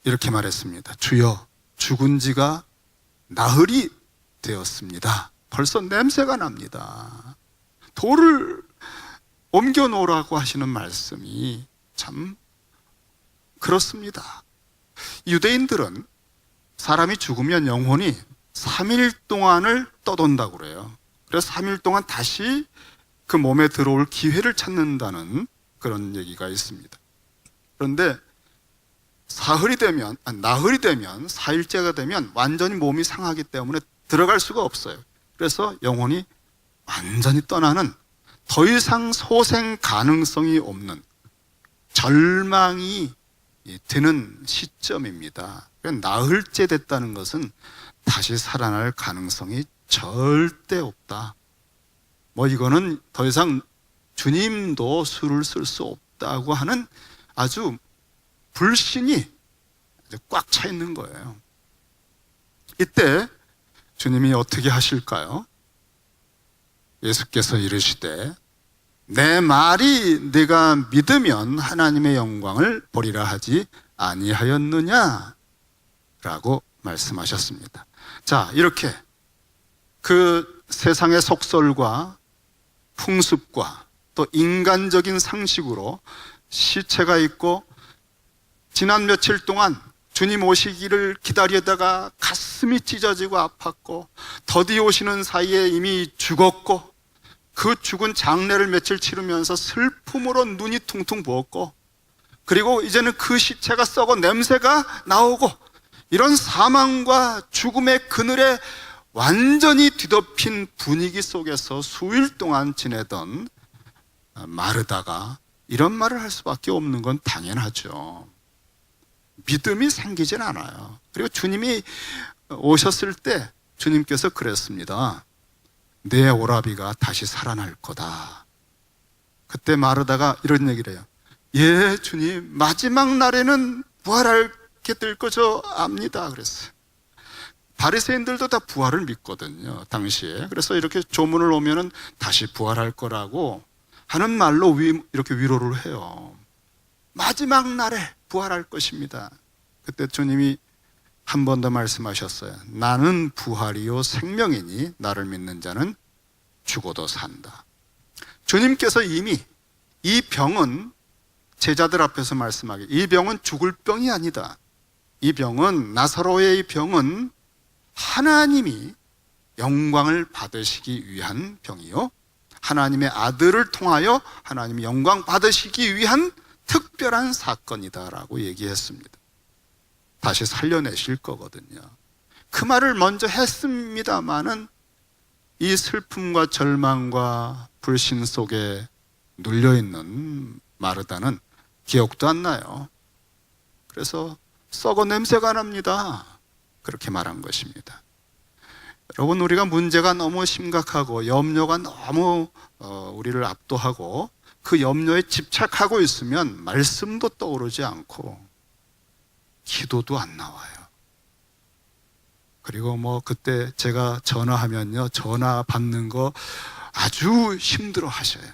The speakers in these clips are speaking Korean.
이렇게 말했습니다. 주여, 죽은 지가 나흘이 되었습니다. 벌써 냄새가 납니다. 돌을 옮겨 놓으라고 하시는 말씀이 참 그렇습니다. 유대인들은 사람이 죽으면 영혼이 3일 동안을 떠돈다고 그래요. 그래서 3일 동안 다시 그 몸에 들어올 기회를 찾는다는 그런 얘기가 있습니다. 그런데 나흘이 되면 4일째가 되면 완전히 몸이 상하기 때문에 들어갈 수가 없어요. 그래서 영혼이 완전히 떠나는 더 이상 소생 가능성이 없는 절망이 드는 시점입니다. 나흘째 됐다는 것은 다시 살아날 가능성이 절대 없다. 이거는 더 이상 주님도 수를 쓸 수 없다고 하는 아주 불신이 꽉 차 있는 거예요. 이때 주님이 어떻게 하실까요? 예수께서 이르시되 내 말이 네가 믿으면 하나님의 영광을 보리라 하지 아니하였느냐? 라고 말씀하셨습니다. 자, 이렇게 그 세상의 속설과 풍습과 또 인간적인 상식으로 시체가 있고 지난 며칠 동안 주님 오시기를 기다리다가 가슴이 찢어지고 아팠고 더디 오시는 사이에 이미 죽었고 그 죽은 장례를 며칠 치르면서 슬픔으로 눈이 퉁퉁 부었고 그리고 이제는 그 시체가 썩어 냄새가 나오고 이런 사망과 죽음의 그늘에 완전히 뒤덮인 분위기 속에서 수일 동안 지내던 마르다가 이런 말을 할 수밖에 없는 건 당연하죠. 믿음이 생기진 않아요. 그리고 주님이 오셨을 때 주님께서 그랬습니다. 내 오라비가 다시 살아날 거다. 그때 마르다가 이런 얘기를 해요. 예, 주님, 마지막 날에는 부활하게 될 거 저 압니다. 그랬어요. 바리새인들도 다 부활을 믿거든요, 당시에. 그래서 이렇게 조문을 오면은 다시 부활할 거라고 하는 말로 이렇게 위로를 해요. 마지막 날에 부활할 것입니다. 그때 주님이 한 번 더 말씀하셨어요. 나는 부활이요 생명이니 나를 믿는 자는 죽어도 산다. 주님께서 이미 이 병은 제자들 앞에서 말씀하기, 이 병은 죽을 병이 아니다. 이 병은, 나사로의 이 병은 하나님이 영광을 받으시기 위한 병이요, 하나님의 아들을 통하여 하나님이 영광 받으시기 위한 특별한 사건이다라고 얘기했습니다. 다시 살려내실 거거든요. 그 말을 먼저 했습니다마는 이 슬픔과 절망과 불신 속에 눌려있는 마르다는 기억도 안 나요. 그래서 썩어 냄새가 납니다. 그렇게 말한 것입니다. 여러분, 우리가 문제가 너무 심각하고 염려가 너무 우리를 압도하고 그 염려에 집착하고 있으면 말씀도 떠오르지 않고 기도도 안 나와요. 그리고 그때 제가 전화하면요, 전화 받는 거 아주 힘들어 하셔요.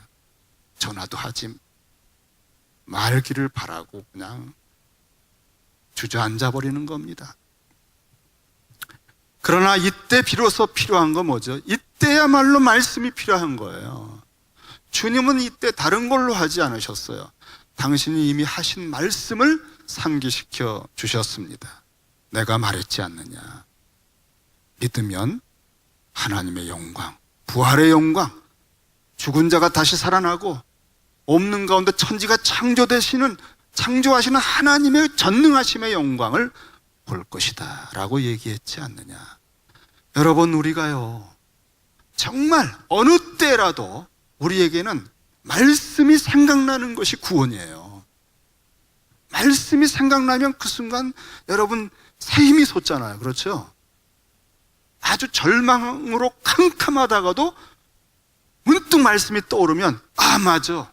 전화도 하지 말기를 바라고 그냥 주저앉아 버리는 겁니다. 그러나 이때 비로소 필요한 건 뭐죠? 이때야말로 말씀이 필요한 거예요. 주님은 이때 다른 걸로 하지 않으셨어요. 당신이 이미 하신 말씀을 상기시켜 주셨습니다. 내가 말했지 않느냐. 믿으면 하나님의 영광, 부활의 영광, 죽은 자가 다시 살아나고 없는 가운데 천지가 창조하시는 하나님의 전능하심의 영광을 볼 것이다 라고 얘기했지 않느냐. 여러분, 우리가요 정말 어느 때라도 우리에게는 말씀이 생각나는 것이 구원이에요. 말씀이 생각나면 그 순간 여러분 새 힘이 솟잖아요. 그렇죠? 아주 절망으로 캄캄하다가도 문득 말씀이 떠오르면 맞아,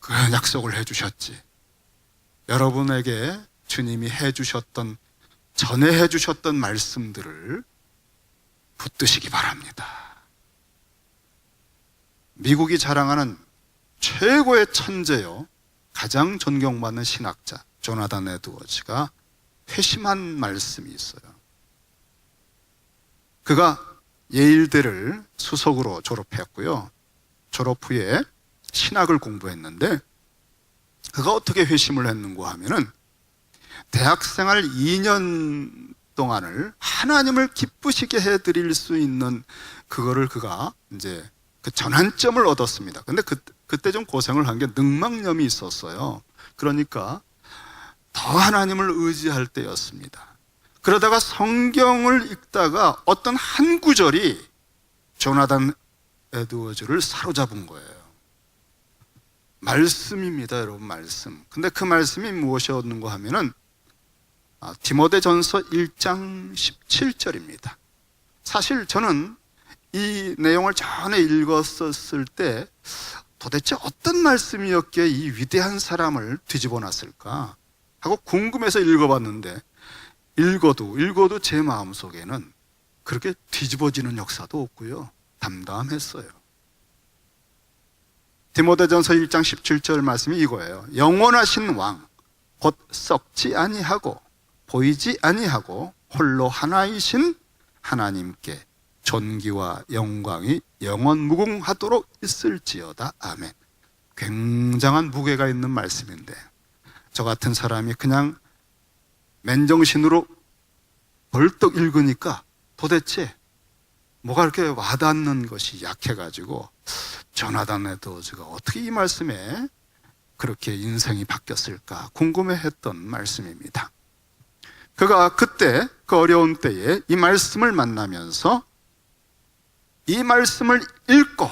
그 약속을 해주셨지. 여러분에게 주님이 전에 해주셨던 말씀들을 붙드시기 바랍니다. 미국이 자랑하는 최고의 천재요, 가장 존경받는 신학자 조나단 에드워즈가 회심한 말씀이 있어요. 그가 예일대를 수석으로 졸업했고요. 졸업 후에 신학을 공부했는데 그가 어떻게 회심을 했는가 하면은 대학생활 2년 동안을 하나님을 기쁘시게 해드릴 수 있는 그거를 그가 이제 그 전환점을 얻었습니다. 근데 그때 좀 고생을 한 게 능막염이 있었어요. 그러니까 더 하나님을 의지할 때였습니다. 그러다가 성경을 읽다가 어떤 한 구절이 조나단 에드워즈를 사로잡은 거예요. 말씀입니다, 여러분, 말씀. 근데 그 말씀이 무엇이었는가 하면은 디모데전서 1장 17절입니다. 사실 저는 이 내용을 전에 읽었을 때 도대체 어떤 말씀이었기에 이 위대한 사람을 뒤집어 놨을까 하고 궁금해서 읽어봤는데 읽어도 제 마음속에는 그렇게 뒤집어지는 역사도 없고요. 담담했어요. 디모데전서 1장 17절 말씀이 이거예요. 영원하신 왕, 곧 썩지 아니하고 보이지 아니하고 홀로 하나이신 하나님께 존귀와 영광이 영원 무궁하도록 있을지어다. 아멘. 굉장한 무게가 있는 말씀인데 저 같은 사람이 그냥 맨정신으로 벌떡 읽으니까 도대체 뭐가 이렇게 와닿는 것이 약해가지고 조나단 에드워즈가 어떻게 이 말씀에 그렇게 인생이 바뀌었을까 궁금해했던 말씀입니다. 그가 그때 그 어려운 때에 이 말씀을 만나면서 이 말씀을 읽고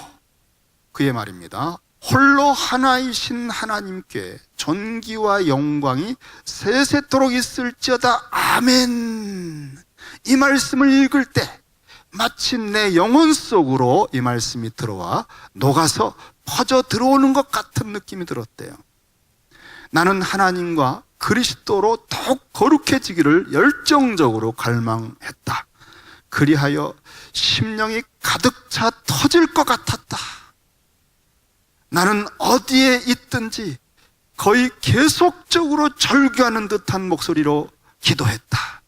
그의 말입니다. 홀로 하나이신 하나님께 존귀와 영광이 세세토록 있을지어다. 아멘. 이 말씀을 읽을 때 마치 내 영혼 속으로 이 말씀이 들어와 녹아서 퍼져 들어오는 것 같은 느낌이 들었대요. 나는 하나님과 그리스도로 더욱 거룩해지기를 열정적으로 갈망했다. 그리하여 심령이 가득 차 터질 것 같았다. 나는 어디에 있든지 거의 계속적으로 절규하는 듯한 목소리로 기도했다.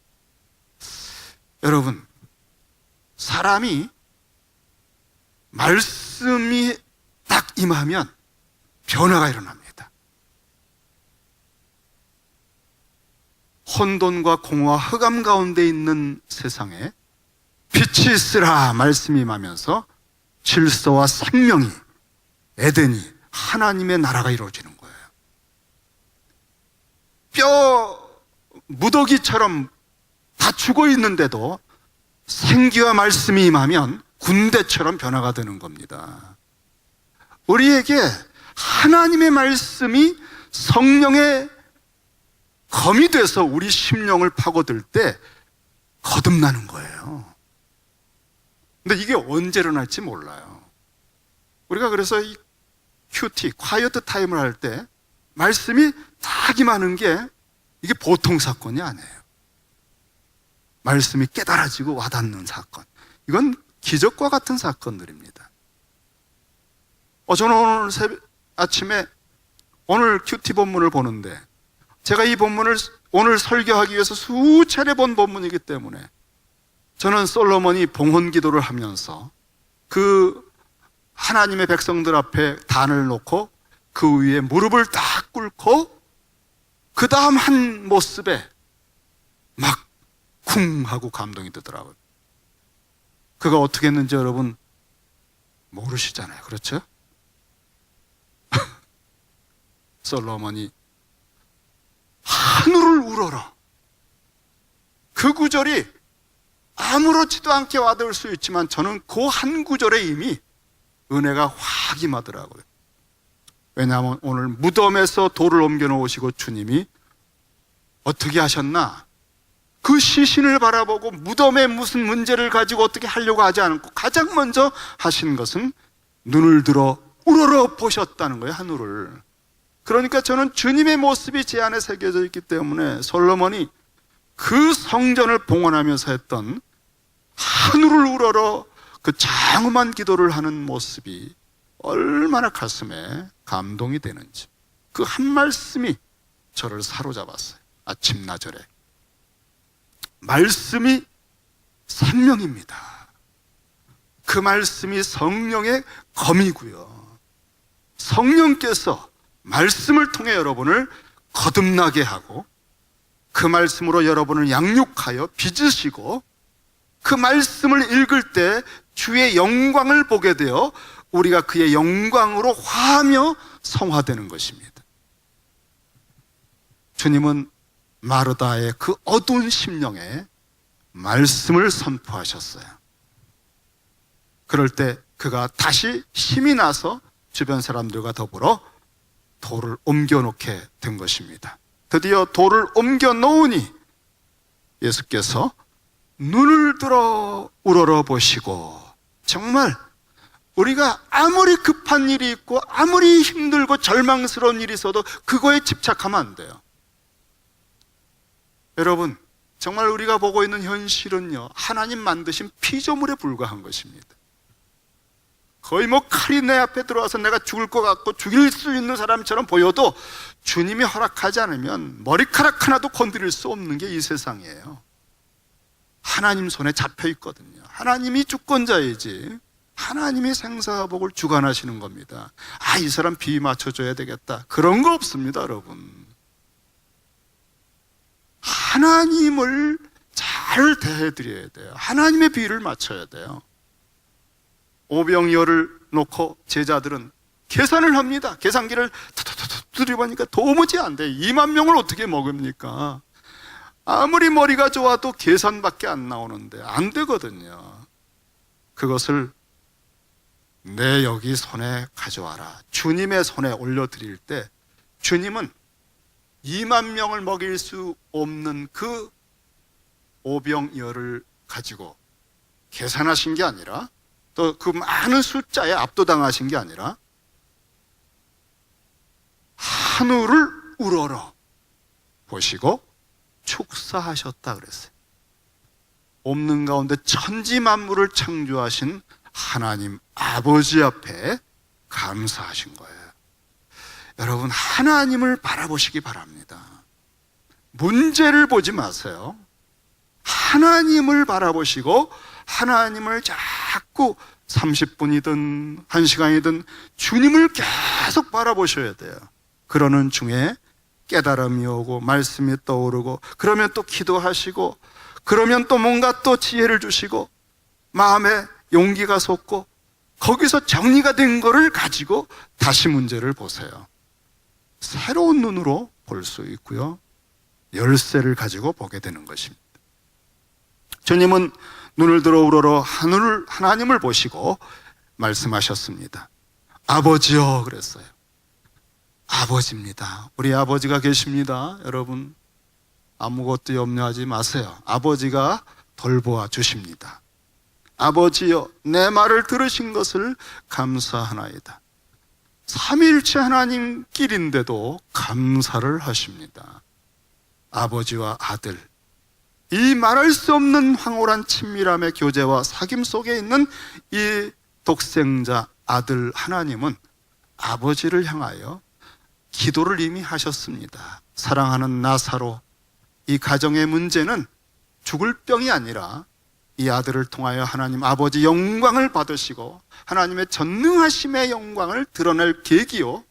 여러분, 사람이 말씀이 딱 임하면 변화가 일어납니다. 혼돈과 공허와 흑암 가운데 있는 세상에 빛이 있으라 말씀이 임하면서 질서와 생명이, 에덴이, 하나님의 나라가 이루어지는 거예요. 뼈 무더기처럼 다 죽어 있는데도 생기와 말씀이 임하면 군대처럼 변화가 되는 겁니다. 우리에게 하나님의 말씀이 성령의 검이 돼서 우리 심령을 파고들 때 거듭나는 거예요. 근데 이게 언제 일어날지 몰라요. 우리가 그래서 이 큐티, 콰이어트 타임을 할 때 말씀이 딱 임하는 게 이게 보통 사건이 아니에요. 말씀이 깨달아지고 와닿는 사건. 이건 기적과 같은 사건들입니다. 저는 오늘 아침에 오늘 큐티 본문을 보는데 제가 이 본문을 오늘 설교하기 위해서 수차례 본 본문이기 때문에 저는 솔로몬이 봉헌 기도를 하면서 그 하나님의 백성들 앞에 단을 놓고 그 위에 무릎을 딱 꿇고 그 다음 한 모습에 막 쿵 하고 감동이 되더라고요. 그가 어떻게 했는지 여러분 모르시잖아요. 그렇죠? 솔로몬이 하늘을 우러러, 그 구절이 아무렇지도 않게 와닿을 수 있지만 저는 그 한 구절에 이미 은혜가 확 임하더라고요. 왜냐하면 오늘 무덤에서 돌을 옮겨 놓으시고 주님이 어떻게 하셨나? 그 시신을 바라보고 무덤에 무슨 문제를 가지고 어떻게 하려고 하지 않고 가장 먼저 하신 것은 눈을 들어 우러러 보셨다는 거예요, 하늘을. 그러니까 저는 주님의 모습이 제 안에 새겨져 있기 때문에 솔로몬이 그 성전을 봉헌하면서 했던 하늘을 우러러 그 장엄한 기도를 하는 모습이 얼마나 가슴에 감동이 되는지 그 한 말씀이 저를 사로잡았어요. 아침 나절에 말씀이 생명입니다. 그 말씀이 성령의 검이고요. 성령께서 말씀을 통해 여러분을 거듭나게 하고 그 말씀으로 여러분을 양육하여 빚으시고 그 말씀을 읽을 때 주의 영광을 보게 되어 우리가 그의 영광으로 화하며 성화되는 것입니다. 주님은 마르다의 그 어두운 심령에 말씀을 선포하셨어요. 그럴 때 그가 다시 힘이 나서 주변 사람들과 더불어 돌을 옮겨놓게 된 것입니다. 드디어 돌을 옮겨 놓으니 예수께서 눈을 들어 우러러 보시고, 정말 우리가 아무리 급한 일이 있고 아무리 힘들고 절망스러운 일이 있어도 그거에 집착하면 안 돼요. 여러분, 정말 우리가 보고 있는 현실은요, 하나님 만드신 피조물에 불과한 것입니다. 거의 칼이 내 앞에 들어와서 내가 죽을 것 같고 죽일 수 있는 사람처럼 보여도 주님이 허락하지 않으면 머리카락 하나도 건드릴 수 없는 게 이 세상이에요. 하나님 손에 잡혀 있거든요. 하나님이 주권자이지, 하나님이 생사복을 주관하시는 겁니다. 이 사람 비 맞춰줘야 되겠다, 그런 거 없습니다. 여러분, 하나님을 잘 대해드려야 돼요. 하나님의 비를 맞춰야 돼요. 오병이어를 놓고 제자들은 계산을 합니다. 계산기를 두드려보니까 도무지 안 돼요. 2만 명을 어떻게 먹습니까? 아무리 머리가 좋아도 계산밖에 안 나오는데 안 되거든요. 그것을 내 여기 손에 가져와라, 주님의 손에 올려드릴 때 주님은 2만 명을 먹일 수 없는 그 오병이어를 가지고 계산하신 게 아니라, 또 그 많은 숫자에 압도당하신 게 아니라 하늘을 우러러 보시고 축사하셨다 그랬어요. 없는 가운데 천지 만물을 창조하신 하나님 아버지 앞에 감사하신 거예요. 여러분, 하나님을 바라보시기 바랍니다. 문제를 보지 마세요. 하나님을 바라보시고 하나님을 자꾸 30분이든 1시간이든 주님을 계속 바라보셔야 돼요. 그러는 중에 깨달음이 오고 말씀이 떠오르고, 그러면 또 기도하시고, 그러면 또 뭔가 또 지혜를 주시고 마음에 용기가 솟고, 거기서 정리가 된 거를 가지고 다시 문제를 보세요. 새로운 눈으로 볼 수 있고요, 열쇠를 가지고 보게 되는 것입니다. 주님은 눈을 들어 우러러 하나님을 보시고 말씀하셨습니다. 아버지여 그랬어요. 아버지입니다. 우리 아버지가 계십니다. 여러분, 아무것도 염려하지 마세요. 아버지가 돌보아 주십니다. 아버지여, 내 말을 들으신 것을 감사하나이다. 삼위일체 하나님끼리인데도 감사를 하십니다. 아버지와 아들, 이 말할 수 없는 황홀한 친밀함의 교제와 사귐 속에 있는 이 독생자 아들 하나님은 아버지를 향하여 기도를 이미 하셨습니다. 사랑하는 나사로, 이 가정의 문제는 죽을 병이 아니라 이 아들을 통하여 하나님 아버지 영광을 받으시고 하나님의 전능하심의 영광을 드러낼 계기요,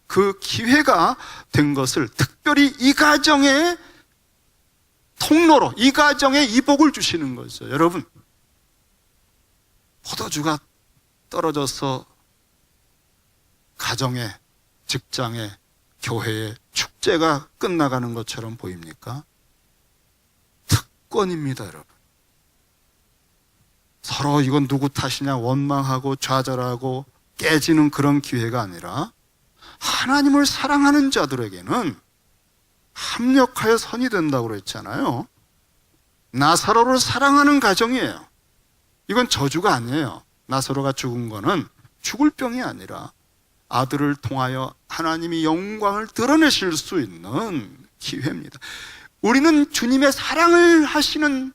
그 기회가 된 것을 특별히 이 가정의 통로로, 이 가정에 이 복을 주시는 거죠. 여러분, 포도주가 떨어져서 가정에, 직장에, 교회에 축제가 끝나가는 것처럼 보입니까? 특권입니다, 여러분. 서로 이건 누구 탓이냐 원망하고 좌절하고 깨지는 그런 기회가 아니라, 하나님을 사랑하는 자들에게는 합력하여 선이 된다고 그랬잖아요. 나사로를 사랑하는 가정이에요. 이건 저주가 아니에요. 나사로가 죽은 거는 죽을 병이 아니라 아들을 통하여 하나님이 영광을 드러내실 수 있는 기회입니다. 우리는 주님의 사랑을 하시는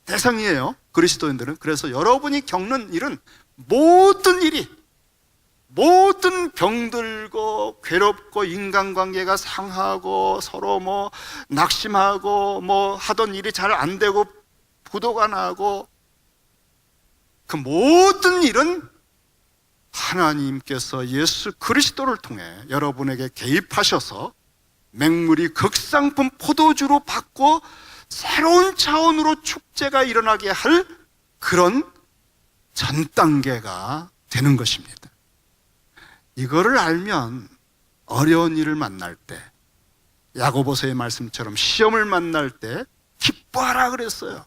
대상이에요, 그리스도인들은. 그래서 여러분이 겪는 일은 모든 일이, 모든 병들고 괴롭고 인간관계가 상하고 서로 낙심하고 하던 일이 잘 안 되고 부도가 나고 그 모든 일은 하나님께서 예수 그리스도를 통해 여러분에게 개입하셔서 맹물이 극상품 포도주로 바꿔 새로운 차원으로 축제가 일어나게 할 그런 전 단계가 되는 것입니다. 이거를 알면 어려운 일을 만날 때, 야고보서의 말씀처럼 시험을 만날 때 기뻐하라 그랬어요.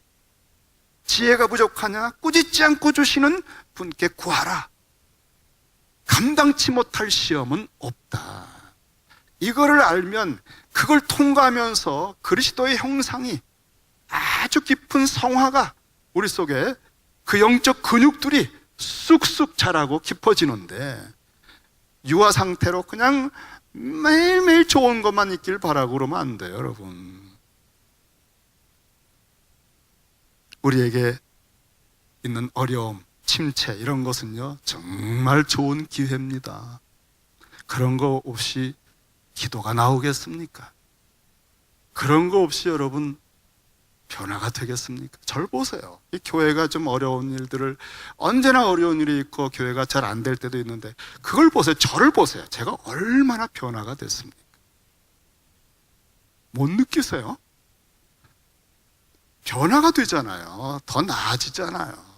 지혜가 부족하냐? 꾸짖지 않고 주시는 분께 구하라. 감당치 못할 시험은 없다. 이거를 알면 그걸 통과하면서 그리스도의 형상이 아주 깊은 성화가 우리 속에 그 영적 근육들이 쑥쑥 자라고 깊어지는데, 유아 상태로 그냥 매일매일 좋은 것만 있길 바라고 그러면 안 돼요, 여러분. 우리에게 있는 어려움, 침체 이런 것은요 정말 좋은 기회입니다. 그런 거 없이 기도가 나오겠습니까? 그런 거 없이 여러분 변화가 되겠습니까? 절 보세요. 이 교회가 좀 어려운 일들을, 언제나 어려운 일이 있고 교회가 잘 안 될 때도 있는데 그걸 보세요. 저를 보세요. 제가 얼마나 변화가 됐습니까? 못 느끼세요? 변화가 되잖아요. 더 나아지잖아요.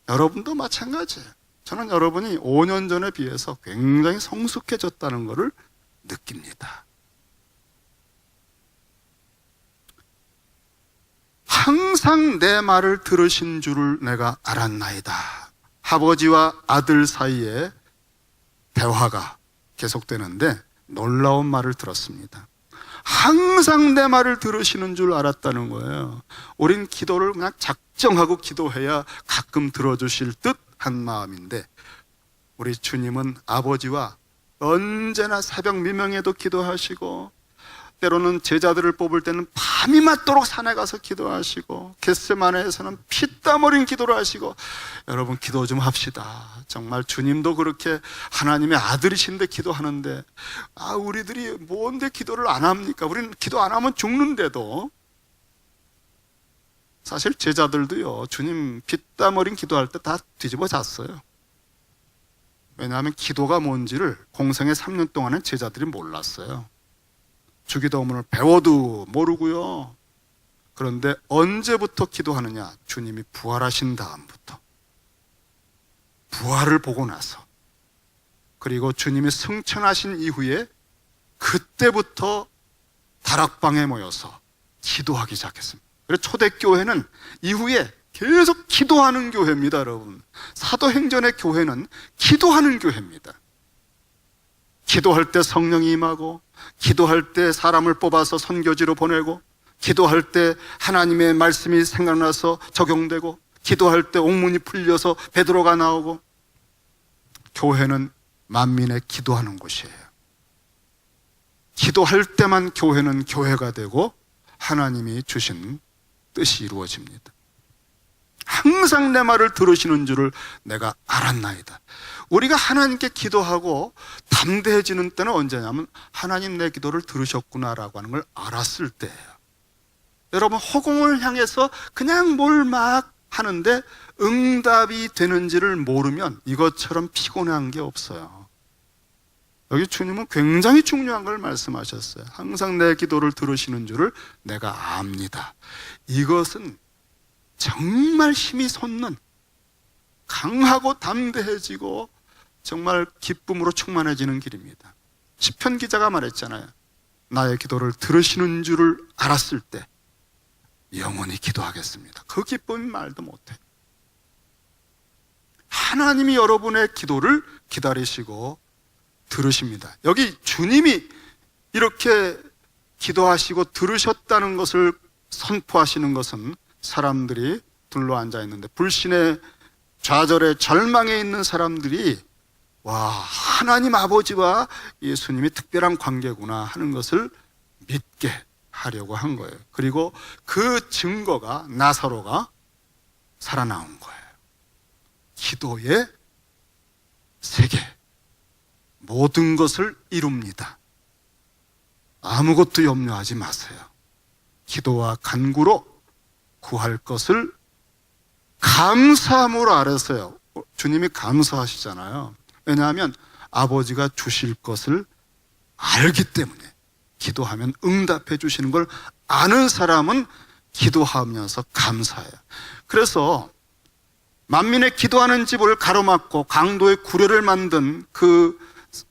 여러분도 마찬가지예요. 저는 여러분이 5년 전에 비해서 굉장히 성숙해졌다는 것을 느낍니다. 항상 내 말을 들으신 줄을 내가 알았나이다. 아버지와 아들 사이에 대화가 계속되는데 놀라운 말을 들었습니다. 항상 내 말을 들으시는 줄 알았다는 거예요. 우린 기도를 그냥 작정하고 기도해야 가끔 들어주실 듯한 마음인데, 우리 주님은 아버지와 언제나 새벽 미명에도 기도하시고, 때로는 제자들을 뽑을 때는 밤이 맞도록 산에 가서 기도하시고, 겟세마네에서는 피땀 흘린 기도를 하시고, 여러분 기도 좀 합시다. 정말 주님도 그렇게 하나님의 아들이신데 기도하는데, 우리들이 뭔데 기도를 안 합니까? 우리는 기도 안 하면 죽는데도. 사실 제자들도요 주님 피땀 흘린 기도할 때 다 뒤집어 잤어요. 왜냐하면 기도가 뭔지를 공생의 3년 동안은 제자들이 몰랐어요. 주기도문을 배워도 모르고요. 그런데 언제부터 기도하느냐? 주님이 부활하신 다음부터, 부활을 보고 나서, 그리고 주님이 승천하신 이후에 그때부터 다락방에 모여서 기도하기 시작했습니다. 그래서 초대교회는 이후에 계속 기도하는 교회입니다, 여러분. 사도행전의 교회는 기도하는 교회입니다. 기도할 때 성령이 임하고, 기도할 때 사람을 뽑아서 선교지로 보내고, 기도할 때 하나님의 말씀이 생각나서 적용되고, 기도할 때 옥문이 풀려서 베드로가 나오고. 교회는 만민의 기도하는 곳이에요. 기도할 때만 교회는 교회가 되고 하나님이 주신 뜻이 이루어집니다. 항상 내 말을 들으시는 줄을 내가 알았나이다. 우리가 하나님께 기도하고 담대해지는 때는 언제냐면 하나님 내 기도를 들으셨구나라고 하는 걸 알았을 때예요. 여러분, 허공을 향해서 그냥 뭘 막 하는데 응답이 되는지를 모르면 이것처럼 피곤한 게 없어요. 여기 주님은 굉장히 중요한 걸 말씀하셨어요. 항상 내 기도를 들으시는 줄을 내가 압니다. 이것은 정말 힘이 솟는, 강하고 담대해지고 정말 기쁨으로 충만해지는 길입니다. 시편 기자가 말했잖아요. 나의 기도를 들으시는 줄을 알았을 때 영원히 기도하겠습니다. 그 기쁨이 말도 못해. 하나님이 여러분의 기도를 기다리시고 들으십니다. 여기 주님이 이렇게 기도하시고 들으셨다는 것을 선포하시는 것은 사람들이 둘러앉아 있는데, 불신의 좌절의 절망에 있는 사람들이 와, 하나님 아버지와 예수님이 특별한 관계구나 하는 것을 믿게 하려고 한 거예요. 그리고 그 증거가 나사로가 살아나온 거예요. 기도의 세계, 모든 것을 이룹니다. 아무것도 염려하지 마세요. 기도와 간구로 구할 것을 감사함으로 아뢰세요. 주님이 감사하시잖아요. 왜냐하면 아버지가 주실 것을 알기 때문에, 기도하면 응답해 주시는 걸 아는 사람은 기도하면서 감사해요. 그래서 만민의 기도하는 집을 가로막고 강도의 구례를 만든 그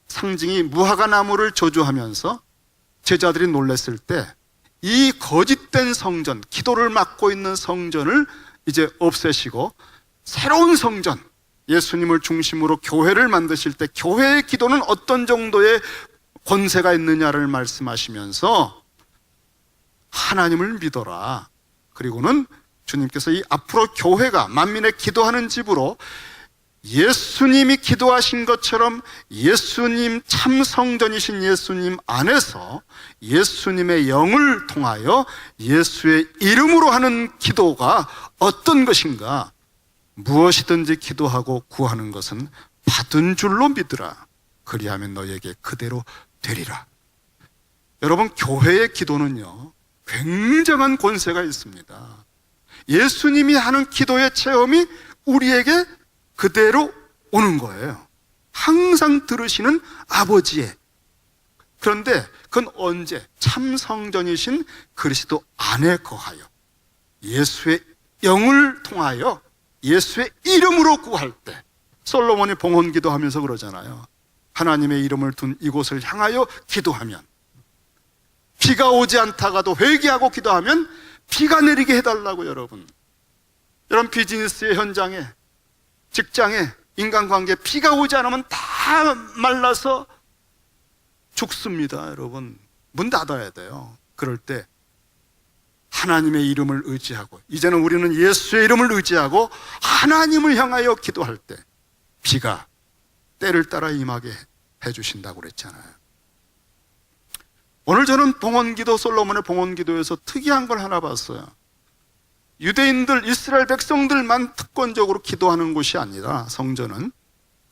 상징이 무화과 나무를 저주하면서 제자들이 놀랐을 때, 이 거짓된 성전, 기도를 막고 있는 성전을 이제 없애시고 새로운 성전, 예수님을 중심으로 교회를 만드실 때 교회의 기도는 어떤 정도의 권세가 있느냐를 말씀하시면서 하나님을 믿어라. 그리고는 주님께서 이 앞으로 교회가 만민의 기도하는 집으로 예수님이 기도하신 것처럼 예수님, 참 성전이신 예수님 안에서 예수님의 영을 통하여 예수의 이름으로 하는 기도가 어떤 것인가, 무엇이든지 기도하고 구하는 것은 받은 줄로 믿으라. 그리하면 너에게 그대로 되리라. 여러분, 교회의 기도는요, 굉장한 권세가 있습니다. 예수님이 하는 기도의 체험이 우리에게 그대로 오는 거예요. 항상 들으시는 아버지의. 그런데 그건 언제? 참 성전이신 그리스도 안에 거하여 예수의 영을 통하여 예수의 이름으로 구할 때, 솔로몬이 봉헌 기도하면서 그러잖아요. 하나님의 이름을 둔 이곳을 향하여 기도하면, 비가 오지 않다가도 회개하고 기도하면 비가 내리게 해달라고. 여러분, 비즈니스의 현장에, 직장에, 인간관계에 비가 오지 않으면 다 말라서 죽습니다. 여러분, 문 닫아야 돼요. 그럴 때 하나님의 이름을 의지하고, 이제는 우리는 예수의 이름을 의지하고 하나님을 향하여 기도할 때 비가 때를 따라 임하게 해주신다고 그랬잖아요. 오늘 저는 봉헌기도, 솔로몬의 봉헌기도에서 특이한 걸 하나 봤어요. 유대인들, 이스라엘 백성들만 특권적으로 기도하는 곳이 아니라, 성전은,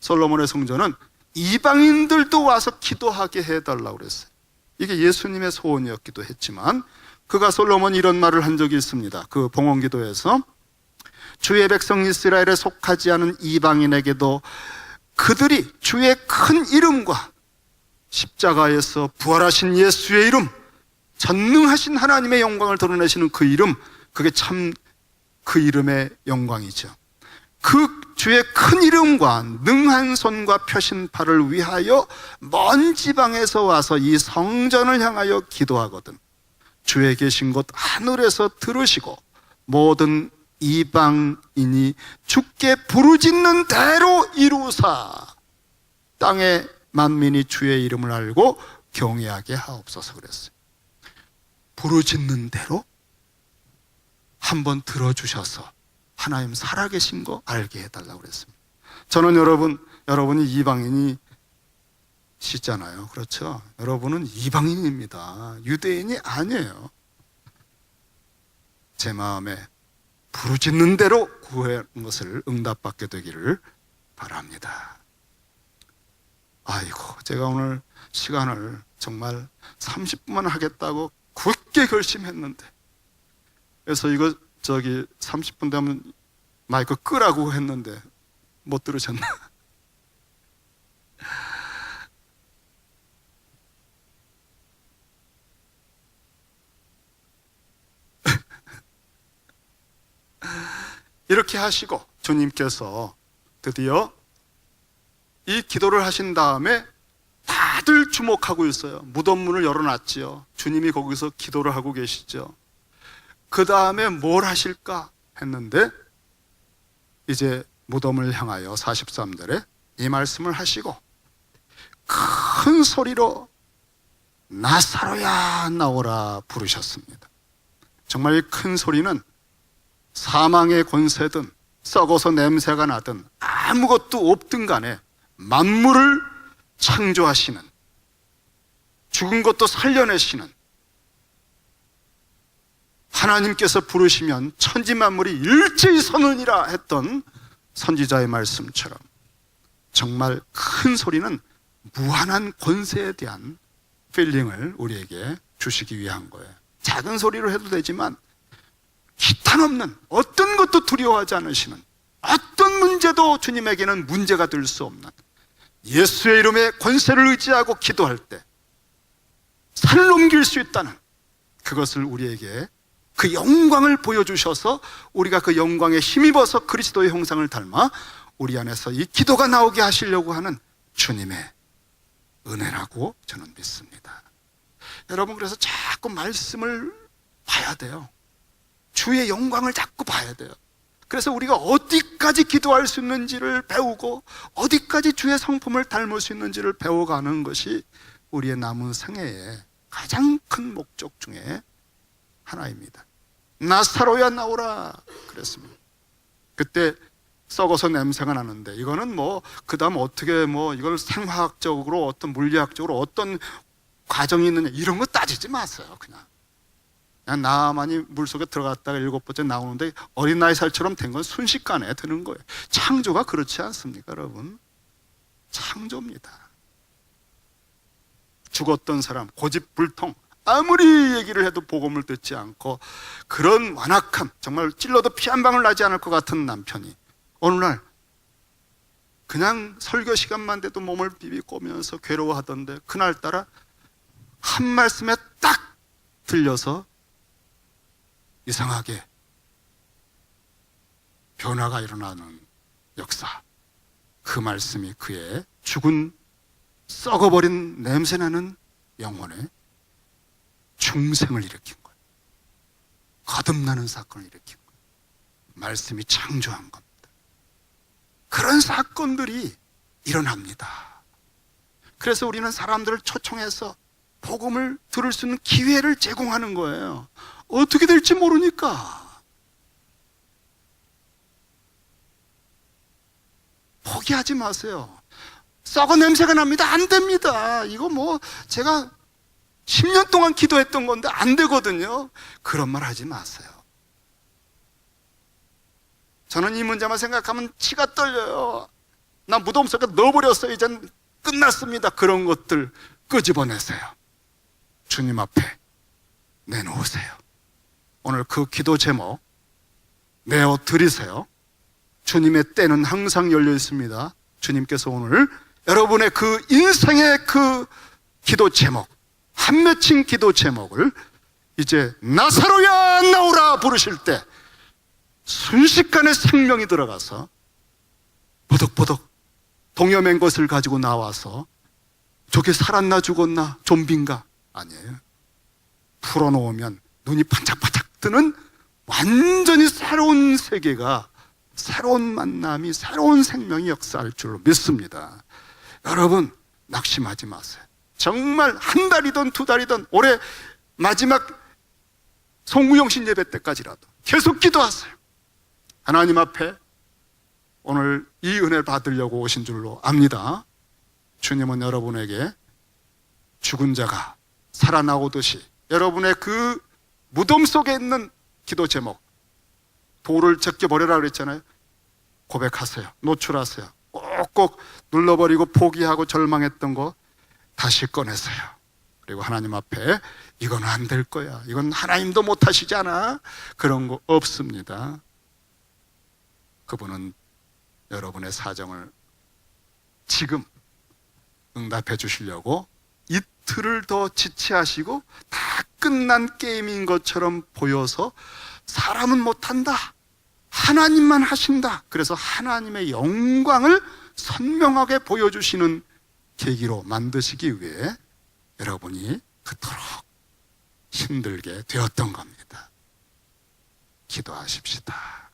솔로몬의 성전은 이방인들도 와서 기도하게 해달라고 그랬어요. 이게 예수님의 소원이었기도 했지만, 그가, 솔로몬이 이런 말을 한 적이 있습니다. 그 봉헌기도에서 주의 백성 이스라엘에 속하지 않은 이방인에게도 그들이 주의 큰 이름과 십자가에서 부활하신 예수의 이름, 전능하신 하나님의 영광을 드러내시는 그 이름, 그게 참 그 이름의 영광이죠. 그 주의 큰 이름과 능한 손과 펴신 팔을 위하여 먼 지방에서 와서 이 성전을 향하여 기도하거든 주의 계신 곳 하늘에서 들으시고 모든 이방인이 주께 부르짖는 대로 이루사 땅의 만민이 주의 이름을 알고 경외하게 하옵소서 그랬어요. 부르짖는 대로 한번 들어주셔서 하나님 살아계신 거 알게 해달라고 그랬습니다. 저는 여러분이 이방인이시잖아요. 그렇죠? 여러분은 이방인입니다. 유대인이 아니에요. 제 마음에 부르짖는 대로 구하는 것을 응답받게 되기를 바랍니다. 아이고, 제가 오늘 시간을 정말 30분만 하겠다고 굳게 결심했는데, 그래서 이거 30분 되면 마이크 끄라고 했는데 못 들으셨나? 이렇게 하시고 주님께서 드디어 이 기도를 하신 다음에 다들 주목하고 있어요. 무덤 문을 열어놨지요. 주님이 거기서 기도를 하고 계시죠. 그 다음에 뭘 하실까 했는데, 이제 무덤을 향하여 43절에 이 말씀을 하시고 큰 소리로 나사로야 나오라 부르셨습니다. 정말 이 큰 소리는 사망의 권세든 썩어서 냄새가 나든 아무것도 없든 간에 만물을 창조하시는, 죽은 것도 살려내시는 하나님께서 부르시면 천지만물이 일제히 서느니라 했던 선지자의 말씀처럼 정말 큰 소리는 무한한 권세에 대한 필링을 우리에게 주시기 위한 거예요. 작은 소리로 해도 되지만 기다 한없는 어떤 것도 두려워하지 않으시는, 어떤 문제도 주님에게는 문제가 될 수 없는 예수의 이름에 권세를 의지하고 기도할 때 산을 옮길 수 있다는 그것을 우리에게 그 영광을 보여주셔서 우리가 그 영광에 힘입어서 그리스도의 형상을 닮아 우리 안에서 이 기도가 나오게 하시려고 하는 주님의 은혜라고 저는 믿습니다. 여러분, 그래서 자꾸 말씀을 봐야 돼요. 주의 영광을 자꾸 봐야 돼요. 그래서 우리가 어디까지 기도할 수 있는지를 배우고 어디까지 주의 성품을 닮을 수 있는지를 배워가는 것이 우리의 남은 생애의 가장 큰 목적 중에 하나입니다. 나사로야 나오라 그랬습니다. 그때 썩어서 냄새가 나는데, 이거는 그 다음 어떻게 이걸 생화학적으로 어떤 물리학적으로 어떤 과정이 있느냐 이런 거 따지지 마세요. 그냥 나만이 물속에 들어갔다가 7번째 나오는데 어린아이 살처럼 된 건 순식간에 되는 거예요. 창조가 그렇지 않습니까, 여러분? 창조입니다. 죽었던 사람, 고집불통, 아무리 얘기를 해도 복음을 듣지 않고 그런 완악함, 정말 찔러도 피 한 방울 나지 않을 것 같은 남편이 어느 날 그냥 설교 시간만 돼도 몸을 비비꼬면서 괴로워하던데, 그날따라 한 말씀에 딱 들려서 이상하게 변화가 일어나는 역사. 그 말씀이 그의 죽은 썩어버린 냄새나는 영혼에 중생을 일으킨 거예요. 거듭나는 사건을 일으킨 거예요. 말씀이 창조한 겁니다. 그런 사건들이 일어납니다. 그래서 우리는 사람들을 초청해서 복음을 들을 수 있는 기회를 제공하는 거예요. 어떻게 될지 모르니까. 포기하지 마세요. 썩은 냄새가 납니다. 안 됩니다. 이거 제가 10년 동안 기도했던 건데 안 되거든요. 그런 말 하지 마세요. 저는 이 문제만 생각하면 치가 떨려요. 나 무덤 속에 넣어버렸어요. 이젠 끝났습니다. 그런 것들 끄집어내세요. 주님 앞에 내놓으세요. 오늘 그 기도 제목 내어 드리세요. 주님의 때는 항상 열려 있습니다. 주님께서 오늘 여러분의 그 인생의 그 기도 제목, 한 맺힌 기도 제목을 이제 나사로야 나오라 부르실 때 순식간에 생명이 들어가서 버덕버덕 동여맨 것을 가지고 나와서 저게 살았나 죽었나 좀비인가? 아니에요. 풀어놓으면 눈이 반짝반짝 뜨는 완전히 새로운 세계가, 새로운 만남이, 새로운 생명이 역사할 줄로 믿습니다. 여러분, 낙심하지 마세요. 정말 한 달이든 2달이든 올해 마지막 송우영신 예배 때까지라도 계속 기도하세요. 하나님 앞에 오늘 이 은혜를 받으려고 오신 줄로 압니다. 주님은 여러분에게 죽은 자가 살아나오듯이 여러분의 그 무덤 속에 있는 기도 제목, 돌을 제껴버려라 그랬잖아요. 고백하세요. 노출하세요. 꼭꼭 눌러버리고 포기하고 절망했던 거 다시 꺼내세요. 그리고 하나님 앞에 이건 안 될 거야, 이건 하나님도 못하시잖아, 그런 거 없습니다. 그분은 여러분의 사정을 지금 응답해 주시려고 이틀을 더 지체하시고 다 끝난 게임인 것처럼 보여서 사람은 못한다, 하나님만 하신다, 그래서 하나님의 영광을 선명하게 보여주시는 계기로 만드시기 위해 여러분이 그토록 힘들게 되었던 겁니다. 기도하십시다.